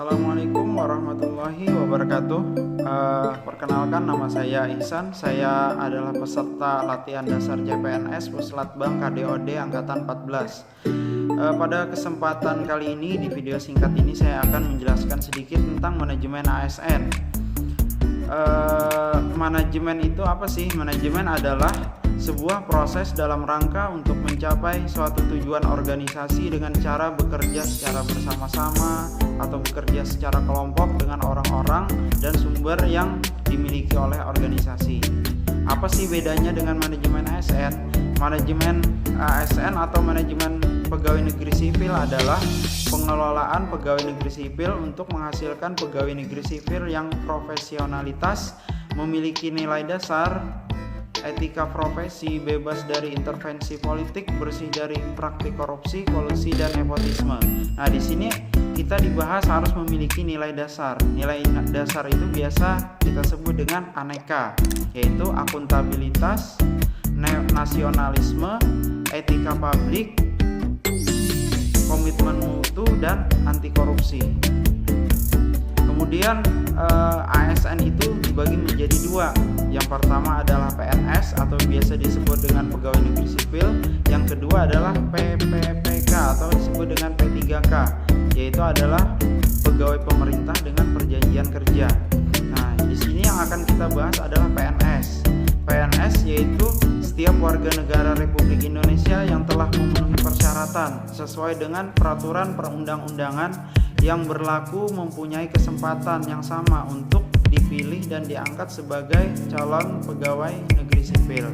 Assalamualaikum warahmatullahi wabarakatuh. Perkenalkan, nama saya Ihsan. Saya adalah peserta latihan dasar CPNS Puslatbang KDOD Angkatan 14. Pada kesempatan kali ini, di video singkat ini saya akan menjelaskan sedikit tentang manajemen ASN. Manajemen itu apa sih? Manajemen adalah sebuah proses dalam rangka untuk mencapai suatu tujuan organisasi dengan cara bekerja secara bersama-sama atau bekerja secara kelompok dengan orang-orang dan sumber yang dimiliki oleh organisasi. Apa sih bedanya dengan manajemen ASN? Manajemen ASN atau manajemen pegawai negeri sipil adalah pengelolaan pegawai negeri sipil untuk menghasilkan pegawai negeri sipil yang profesionalitas, memiliki nilai dasar, etika profesi, bebas dari intervensi politik, bersih dari praktik korupsi, kolusi, dan nepotisme. Nah, di sini kita dibahas harus memiliki nilai dasar. Nilai dasar itu biasa kita sebut dengan aneka, yaitu akuntabilitas, nasionalisme, etika publik, komitmen mutu, dan anti korupsi. Kemudian ASN itu dibagi menjadi dua. Yang pertama adalah PNS atau biasa disebut dengan pegawai negeri sipil. Yang kedua adalah PPPK atau disebut dengan P3K, yaitu adalah pegawai pemerintah dengan perjanjian kerja. Nah, di sini yang akan kita bahas adalah PNS. PNS yaitu setiap warga negara Republik Indonesia yang telah memenuhi persyaratan sesuai dengan peraturan perundang-undangan yang berlaku, mempunyai kesempatan yang sama untuk dipilih dan diangkat sebagai calon pegawai negeri sipil.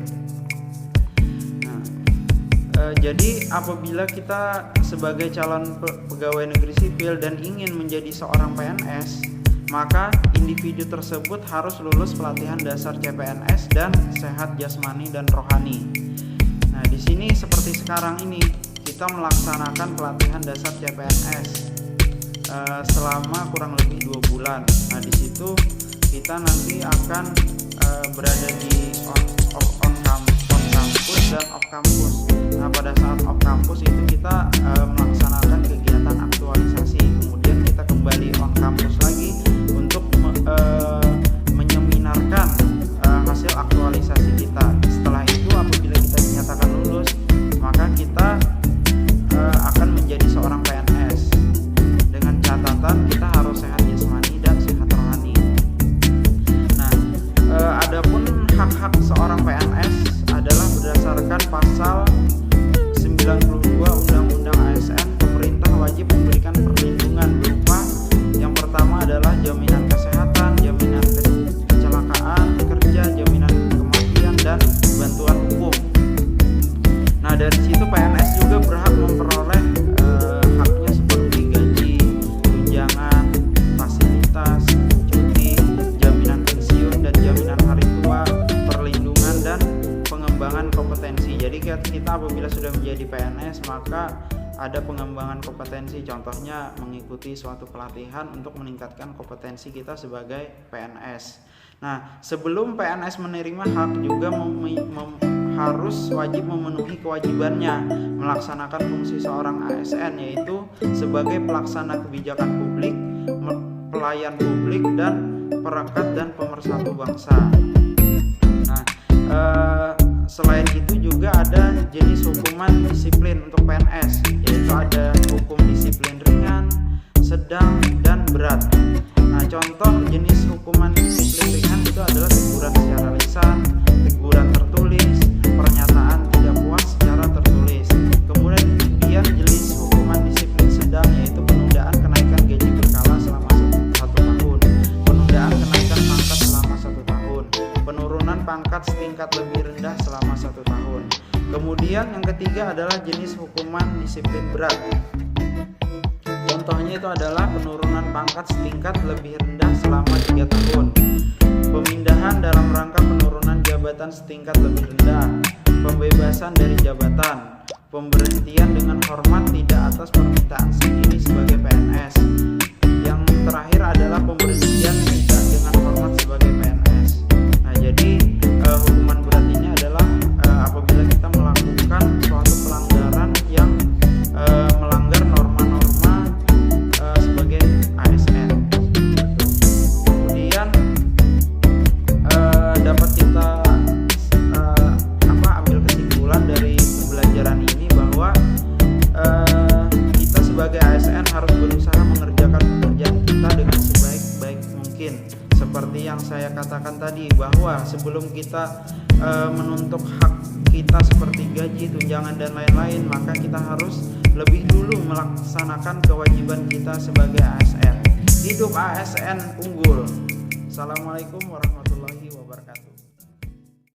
Nah, jadi apabila kita sebagai calon pegawai negeri sipil dan ingin menjadi seorang PNS, maka individu tersebut harus lulus pelatihan dasar CPNS dan sehat jasmani dan rohani. Nah, di sini seperti sekarang ini kita melaksanakan pelatihan dasar CPNS selama kurang lebih 2 bulan. Nah, di situ kita nanti akan berada di on campus dan off campus. Nah, pada saat off campus itu kita melaksanakan kegiatan aktualisasi. Kemudian kita kembali on campus lagi untuk menyeminarkan hasil aktualisasi kita. Setelah itu apabila kita dinyatakan lulus, maka kita akan menjadi seorang PNS. Dengan catatan kita harus sehat jasmani dan sehat rohani. Nah, adapun hak-hak seorang PNS adalah berdasarkan pasal 92 Undang-Undang ASN. Pemerintah wajib memberikan perlindungan berupa yang pertama adalah jaminan kesehatan, jaminan kecelakaan kerja, jaminan kematian, dan bantuan hukum. Nah, dari situ PNS juga berhak memperoleh haknya seperti gaji, tunjangan, fasilitas, cuti, jaminan pensiun dan jaminan hari tua, perlindungan, dan pengembangan kompetensi. Jadi kita apabila sudah menjadi PNS, maka ada pengembangan kompetensi, contohnya mengikuti suatu pelatihan untuk meningkatkan kompetensi kita sebagai PNS. Nah, sebelum PNS menerima hak juga harus wajib memenuhi kewajibannya melaksanakan fungsi seorang ASN, yaitu sebagai pelaksana kebijakan publik, pelayan publik, dan perekat dan pemersatu bangsa. Nah, selain itu juga ada jenis hukuman disiplin untuk PNS, yaitu ada hukum disiplin ringan, sedang, dan berat. Nah, contoh jenis hukuman disiplin ringan itu adalah teguran secara lisan, teguran tertulis, pernyataan tidak puas secara tertulis. Kemudian jenis hukuman disiplin sedang yaitu penundaan kenaikan gaji berkala selama 1 tahun, penundaan kenaikan pangkat selama 1 tahun, penurunan pangkat setingkat lebih rendah selama 1 tahun. Kemudian yang ketiga adalah jenis hukuman disiplin berat. Contohnya itu adalah penurunan pangkat setingkat lebih rendah selama 3 tahun, pemindahan dalam rangka penurunan jabatan setingkat lebih rendah, pembebasan dari jabatan, pemberhentian dengan hormat tidak atas permintaan sendiri sebagai PNS. Yang terakhir adalah pemberhentian tidak dengan hormat sebagai PNS. Nah, jadi hukuman berat ini adalah apabila kita melakukan suatu pelanggaran yang melanggar norma-norma sebagai ASN. pelajaran ini bahwa kita sebagai ASN harus berusaha mengerjakan pekerjaan kita dengan sebaik-baik mungkin. Seperti yang saya katakan tadi, bahwa sebelum kita menuntut hak kita seperti gaji, tunjangan, dan lain-lain, maka kita harus lebih dulu melaksanakan kewajiban kita sebagai ASN. Hidup ASN unggul. Assalamualaikum warahmatullahi wabarakatuh.